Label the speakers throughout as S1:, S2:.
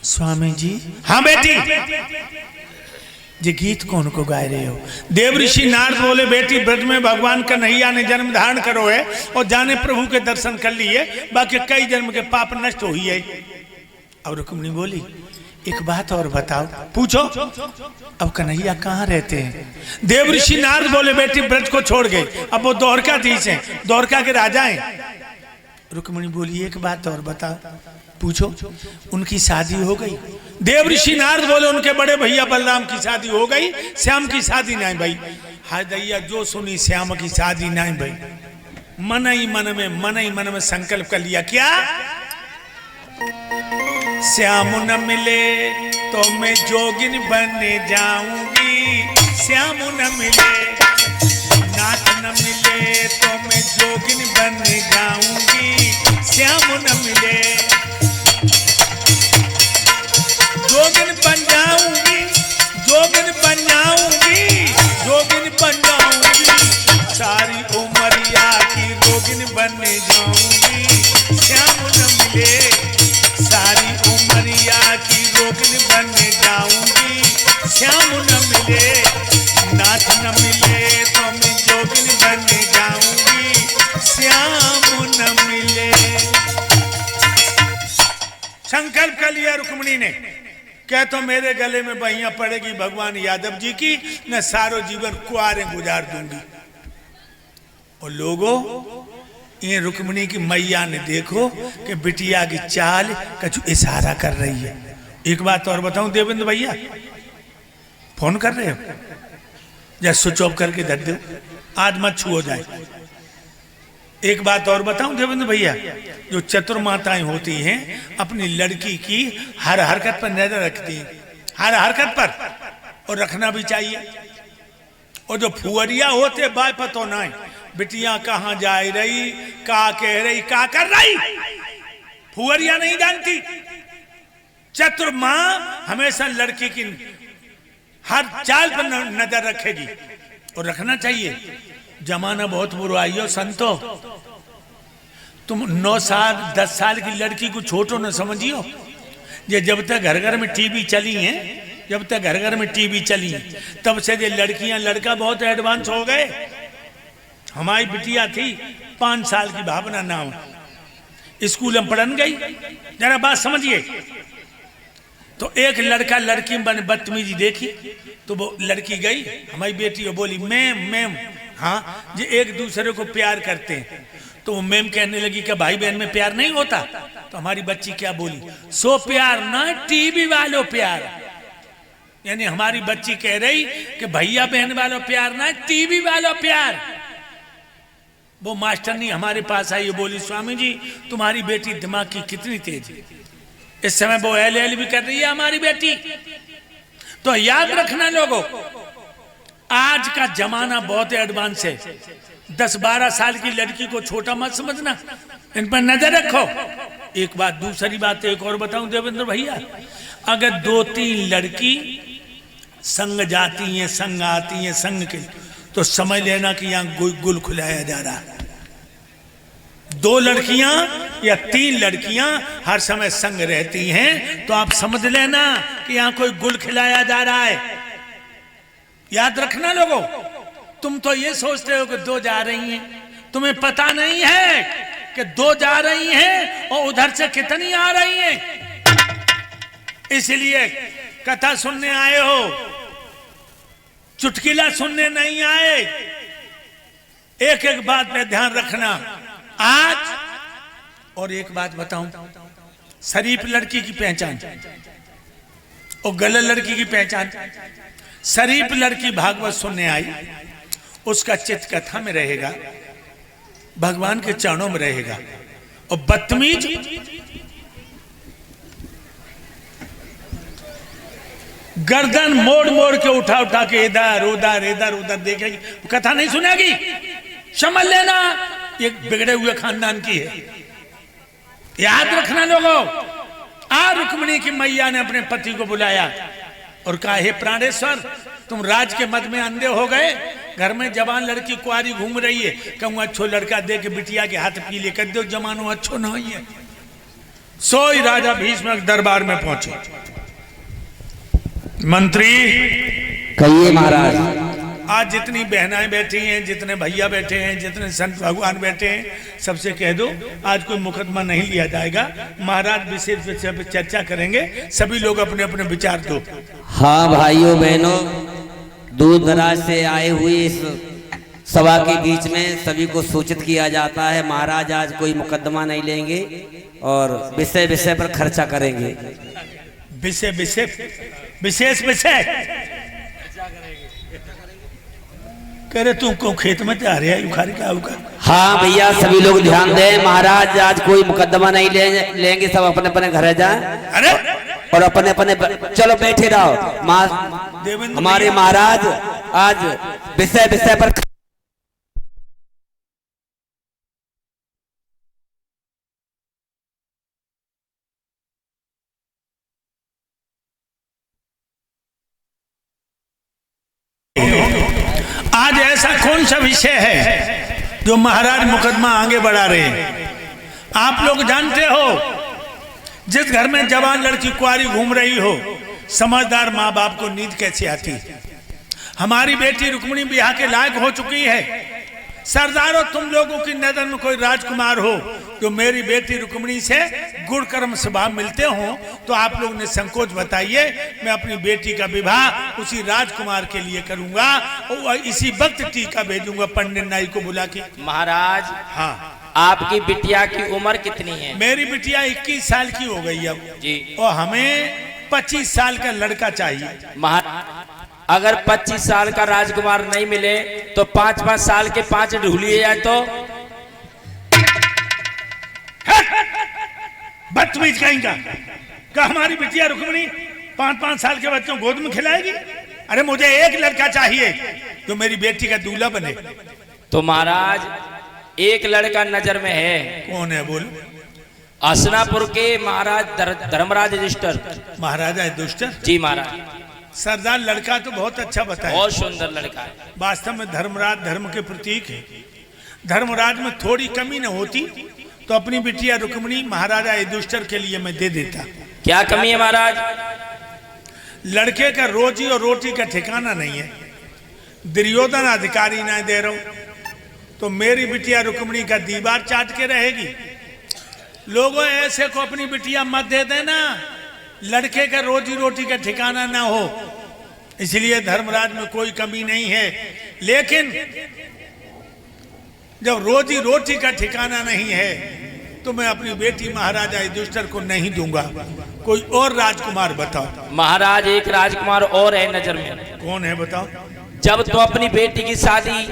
S1: स्वामी जी। हाँ बेटी, ये गीत कौन को गाय रहे हो? देव ऋषि नारद बोले बेटी, ब्रज में भगवान कन्हैया ने जन्म धारण करो है और जाने प्रभु के दर्शन कर लिए, बाकी कई जन्म के पाप नष्ट हुई है। और रुक्मिणी बोली एक बात और बताओ। पूछो। अब कन्हैया कहाँ रहते हैं? देव ऋषि नारद बोले बेटी ब्रज को छोड़ गए, अब वो द्वारकाधीश हैं, द्वारका के राजा हैं। रुक्मिणी बोली एक बात और बताओ। पूछो। उनकी शादी हो गई? देव ऋषि नारद बोले उनके बड़े भैया बलराम की शादी हो गई, श्याम की शादी नहीं भाई। हाय दैया, जो सुनी श्याम की शादी नहीं भाई। मन ही मन में संकल्प कर लिया। क्या? श्याम न मिले तो मैं जोगिन बन जाऊंगी, श्याम न मिले, नाथ न मिले तो मैं जोगिन बन जाऊंगी, श्याम न मिले, जोगिन बन जाऊंगी, जोगिन बन जाऊंगी, जोगिन बन जाऊंगी, सारी उमरिया की जोगिन बन जाऊंगी, श्याम न मिले, सारी उमरिया की जोगिन बन जाऊंगी, श्याम न मिले, नाथ न मिले तो मैं जोगिन बन जाऊंगी, श्याम न मिले। संकल्प कर लिया रुक्मिणी ने। क्या तो मेरे गले में बहियां पड़ेगी भगवान यादव जी की, मैं सारो जीवन कुआरे गुजार दूंगी। और लोगों, ये रुक्मिणी की मैया ने देखो कि बिटिया की चाल कछु इशारा कर रही है। एक बात और बताऊं देवेंद्र भैया, फोन कर रहे हो? या स्विच ऑफ करके धर दो, आज मत छू हो जाए। एक बात और बताऊं देवेंद्र भैया, जो चतुर माताएं होती हैं अपनी लड़की की हर हरकत पर नजर रखती हैं, हर हरकत पर, और रखना भी चाहिए। और जो फुअरिया होते बाय पतो ना, बिटिया कहाँ जा रही, का कह रही, का कर रही, फुअरिया नहीं जानती। चतुर माँ हमेशा लड़की की हर चाल पर नजर रखेगी, और रखना चाहिए। जमाना बहुत बुरा आई हो संतो, तुम 9 साल 10 साल की लड़की को छोटो न समझियो। ये जब तक घर घर में टीवी चली है, जब तक घर घर में टीवी चली है, तब से ये लड़कियां लड़का बहुत एडवांस हो गए। हमारी बिटिया थी 5 साल की, भावना नाम, स्कूल में पढ़न गई। जरा बात समझिए। तो एक लड़का लड़की में बदतमीजी देखी, तो वो लड़की गई हमारी बेटी और बोली मैम मैम, हाँ ये एक दूसरे को प्यार करते हैं। तो वो मैम कहने लगी कि भाई बहन में प्यार नहीं होता। तो हमारी बच्ची क्या बोली, सो प्यार ना टीवी वालों प्यार। यानी हमारी बच्ची कह रही कि भैया बहन वालों प्यार ना टीवी वालों प्यार। वो मास्टर नहीं हमारे पास आई, बोली स्वामी जी तुम्हारी बेटी दिमाग की कितनी तेज है। इस समय वो LL भी कर रही है हमारी बेटी। तो याद रखना लोगों, आज का जमाना बहुत एडवांस है। 10-12 साल की लड़की को छोटा मत समझना, इन पर नजर रखो। एक बात, दूसरी बात एक और बताऊं देवेंद्र भैया, अगर 2-3 लड़की संग जाती हैं, संग आती हैं संग के, तो समझ लेना कि यहाँ गुल खुलाया जा रहा है। 2 लड़कियां या 3 लड़कियां हर समय संग रहती हैं, तो आप समझ लेना कि यहाँ कोई गुल खिलाया जा रहा है। याद रखना लोगों, तुम तो ये सोचते हो कि 2 जा रही हैं, तुम्हें पता नहीं है कि 2 जा रही हैं और उधर से कितनी आ रही हैं। इसलिए कथा सुनने आए हो, चुटकिला सुनने नहीं आए। एक एक बात पे ध्यान रखना आज। और एक बात बताऊं, शरीफ लड़की की पहचान और गलत लड़की की पहचान। शरीफ लड़की भागवत सुनने आई, उसका चित्त कथा में रहेगा, भगवान के चरणों में रहेगा। और बदतमीज गर्दन मोड़ मोड़ के उठा उठा के इधर उधर इधर उधर देखेगी, कथा नहीं सुनेगी। समझ लेना ये बिगड़े हुए खानदान की है। याद रखना लोगों। रुक्मिणी की मैया ने अपने पति को बुलाया और कहा हे प्राणेश्वर, तुम राज के मद में अंधे हो गए, घर में जवान लड़की कुआरी घूम रही है, कहूँ अच्छो लड़का दे के बिटिया के हाथ पीले कर दो, जमानो अच्छो नहीं है। सोई राजा भीष्म दरबार में पहुंचे। मंत्री
S2: कहिए महाराज।
S1: आज जितनी बहनाएं बैठी हैं, जितने भैया बैठे हैं, जितने संत भगवान बैठे हैं, सबसे कह दो आज कोई मुकदमा नहीं लिया जाएगा। महाराज विशेष विषय पर चर्चा करेंगे, सभी लोग अपने अपने विचार दो।
S2: हाँ भाइयों बहनों, दूर दराज से आए हुए इस सभा के बीच में सभी को सूचित किया जाता है, महाराज आज कोई मुकदमा नहीं लेंगे और विषय विषय पर खर्चा करेंगे।
S1: विषय विशेष विषय कह रहे तुम को खेत में जा रहे उखारी का उखा।
S2: हाँ भैया सभी लोग ध्यान दें, महाराज आज कोई मुकदमा नहीं लेंगे, सब अपने अपने घर जाए।
S1: अरे
S2: और अपने अपने चलो बैठे रहो। हमारे महाराज आज विषय विषय पर
S1: आज ऐसा कौन सा विषय है जो महाराज मुकदमा आगे बढ़ा रहे हैं? आप लोग जानते हो, जिस घर में जवान लड़की कुंवारी घूम रही हो, समझदार माँ बाप को नींद कैसे आती? हमारी बेटी रुक्मिणी ब्याह के लायक हो चुकी है। सरदारों, तुम लोगों की नजर में कोई राजकुमार हो जो मेरी बेटी रुक्मिणी से गुण कर्म स्वभाव मिलते हो तो आप लोग ने संकोच बताइए, मैं अपनी बेटी का विवाह उसी राजकुमार के लिए करूंगा और इसी वक्त टीका भेजूंगा पंडित नाई को बुला के।
S3: महाराज
S1: हाँ,
S3: आपकी बिटिया की उम्र कितनी है?
S1: मेरी बिटिया 21 साल की हो गई अब
S3: जी,
S1: और हमें 25 साल का लड़का चाहिए।
S3: महाराज अगर 25 साल का राजकुमार नहीं मिले तो 5-5 साल के 5 ढूलिए जाए तो?
S1: बदतमीज कहेंगे क्या हमारी बिटिया रुक्मिणी 5-5 साल के बच्चों गोद में खिलाएगी? अरे मुझे एक लड़का चाहिए जो मेरी बेटी का दूल्हा बने।
S3: तो महाराज एक लड़का नजर में है।
S1: कौन है बोलो?
S3: हसनापुर के महाराज धर्मराज युधिष्ठिर।
S1: महाराजा युधिष्ठिर?
S3: जी महाराज।
S1: सरदार, लड़का तो बहुत अच्छा बताया,
S3: बहुत सुंदर लड़का है।
S1: वास्तव में धर्मराज धर्म के प्रतीक है। धर्मराज में थोड़ी कमी न होती तो अपनी बिटिया रुक्मिणी महाराजा युधिष्ठिर के लिए मैं दे देता।
S3: क्या कमी है महाराज?
S1: लड़के का रोजी और रोटी का ठिकाना नहीं है। दुर्योधन अधिकारी ना दे रहा हूं तो मेरी बिटिया रुक्मिणी का दीवार चाट के रहेगी। लोगों ऐसे को अपनी बिटिया मत दे देना, लड़के का रोजी रोटी का ठिकाना ना हो। इसलिए धर्मराज में कोई कमी नहीं है, लेकिन जब रोजी रोटी का ठिकाना नहीं है तो मैं अपनी बेटी महाराजा युधिष्ठिर को नहीं दूंगा। कोई और राजकुमार बताओ।
S3: महाराज एक राजकुमार और है नजर में।
S1: कौन है बताओ?
S3: जब तुम अपनी बेटी की शादी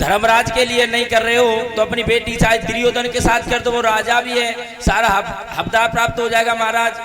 S3: धर्मराज के लिए नहीं कर रहे हो तो अपनी बेटी शायद दुर्योधन के साथ कर दो, वो राजा भी है, सारा हकदार प्राप्त हो जाएगा। महाराज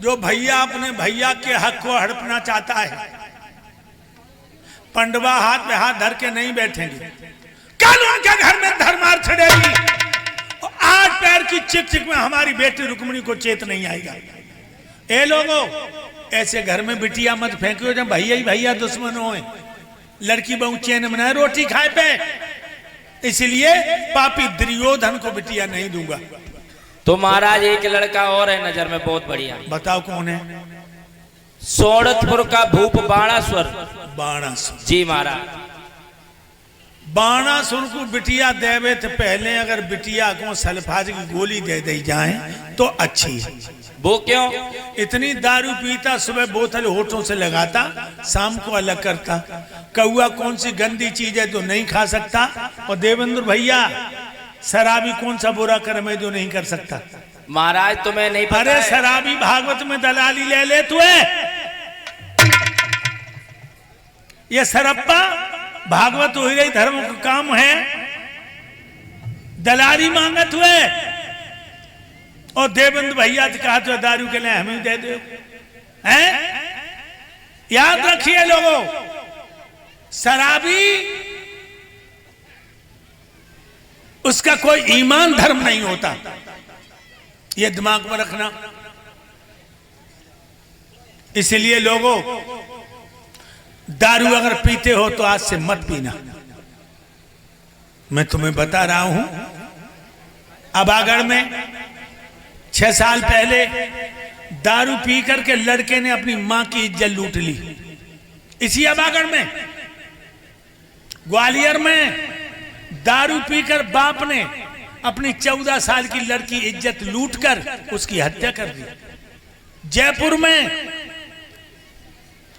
S1: जो भैया अपने भैया के हक को हड़पना चाहता है, पंडवा हाथ में हाथ धर के नहीं बैठेंगे। कल उनके घर में धर्मार छड़ेगी और 8 पैर की चिक चिक में हमारी बेटी रुक्मिणी को चेत नहीं आएगा। ए लोगों, ऐसे घर में बिटिया मत फेंको जब भैया ही भैया दुश्मन हो। लड़की बहु चैन बनाए रोटी खाए पे, इसलिए पापी दुर्योधन को बिटिया नहीं दूंगा।
S3: तो महाराज एक लड़का और है नजर में, बहुत बढ़िया।
S1: बताओ कौन है?
S3: सोनतपुर का भूप बाणासुर।
S1: बाणासुर?
S3: जी महाराज।
S1: बाणासुर को बिटिया देवे तो पहले अगर बिटिया को सल्फाज की गोली दे दी जाए तो अच्छी है।
S3: वो क्यों?
S1: इतनी दारू पीता, सुबह बोतल होठों से लगाता, शाम को अलग करता। कौआ कौन सी गंदी चीज है जो नहीं खा सकता? और देवेंद्र भैया, शराबी कौन सा बुरा कर्म है जो नहीं कर सकता?
S3: महाराज तुम्हें नहीं पता?
S1: अरे शराबी भागवत में दलाली ले ले तू है। ये सरप्पा भागवत हो रही धर्म का काम है, दलाली मांगत हुए और देवेंद्र भैया से कहा तो दारू के लिए हमें दे दो। हैं? याद रखिए लोगों, शराबी उसका कोई ईमान धर्म नहीं होता, ये दिमाग में रखना। इसलिए लोगों, दारू अगर पीते हो तो आज से मत पीना। मैं तुम्हें बता रहा हूं, अबागढ़ में 6 साल पहले दारू पी करके लड़के ने अपनी मां की इज्जत लूट ली। इसी अबागढ़ में, ग्वालियर में दारू पीकर बाप ने अपनी 14 साल की लड़की इज्जत लूटकर उसकी हत्या कर दी। जयपुर में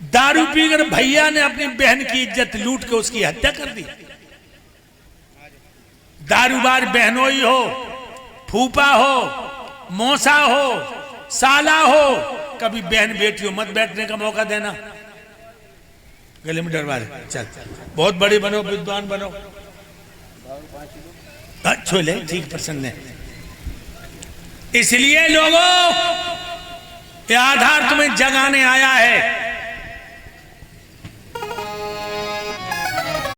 S1: दारू पीकर भैया ने अपनी बहन की इज्जत लूट के उसकी हत्या कर दी। दारूबाज बहनोई हो, फूफा हो, मौसा हो, साला हो, कभी बहन बेटियों मत बैठने का मौका देना। गले में डरवा दे, चल बहुत बड़े बनो, विद्वान बनो, छोले ठीक प्रसन्न है। इसलिए लोगों, ये आधार तुम्हें जगाने आया है